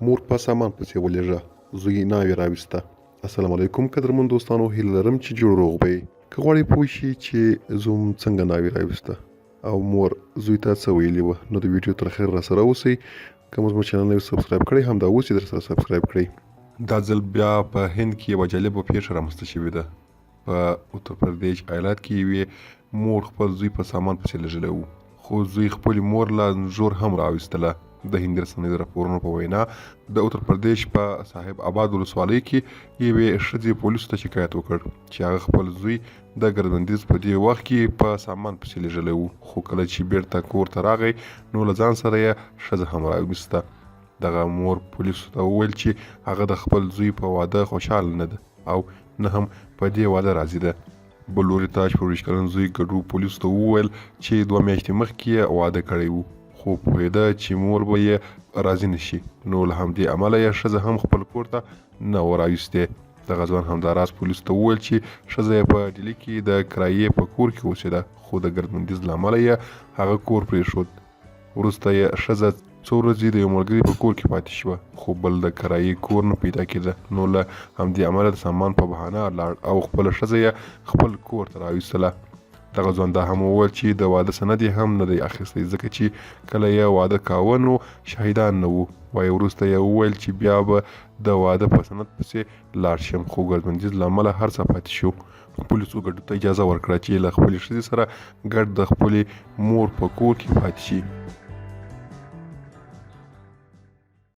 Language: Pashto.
مور په سامان پسې ولېږه، زوی ناوې راویسته. السلام علیکم قدرمن دوستانو، هیله لرم چې جوړ روغ به یې. که غواړئ پوه شئ چې زوم څنګه ناوې راویسته او مور زوی ته څه ویلي وه، نو د ویډیو تر اخره راسره اوسئ. که مو زموږ چینل نوی سبسکرایب کړئ همدا اوس یې درسره سبسکرایب کړئ. دا ځل بیا په هند کې یوه جالبه پیښه رامنځته شوې ده. په اتر پردیش ایالت کې یوې مور خپل زوی په سامان پسې لېږلی و، خو زوی خپلې مور له زور هم راویستله. د هندي رسنیو د راپورونو په وینا د اتر پردیش په صاحب آباد ولسوالۍ کې یوې ښځې پولیسو ته شکایت وکړ چې هغه خپل زوی د ګردبندیز په دې وخت کې په سامان پسې لېږلی و، خو کله چې بیرته کور ته راغی نو له ځان سره یې ښځه هم راویسته. دغه مور پولیسو ته وویل چې هغه د خپل زوی په واده خوشحاله نه ده او نه هم په دې واده راضي ده. بل لوري ته 24 کلن زوی ګډو پولیسو ته وویل چې 2 میاشتې مخکې یې واده کړی و، خو پوهېده چې مور به یې راضي نشي، نو له همدې امله یې ښځه هم خپل کور ته نه وه راویستې. دغه ځوان همداراز پولیسو ته وویل چې ښځه یې په ډیلي کې د کرایې په کور کې اوسېده، خو د ګردبندیز له امله یې هغه کور پرېښود. وروسته یې ښځه څو ورځې د یو ملګري په کور کې پاتې شوه، خو بل د کرایې کور نه پیدا کېده، نو له همدې امله د سامان په بهانه لاړ او خپله ښځه یې خپل کور ته راویستله. دغه ځوان دا هم وویل چې د واده سند یې هم نه دی اخیستی، ځکه چې کله یې واده کاوه نو شاهدان نه وو. وایي وروسته یې وویل چې بیا به د واده په سند پسې لاړ شم، خو ګردبندیز له امله هر څه پاتې شو. پولیسو ګډو ته اجازه ورکړه چې له خپلې ښځې سره ګډ د خپلې مور په کور کې پاتې شي.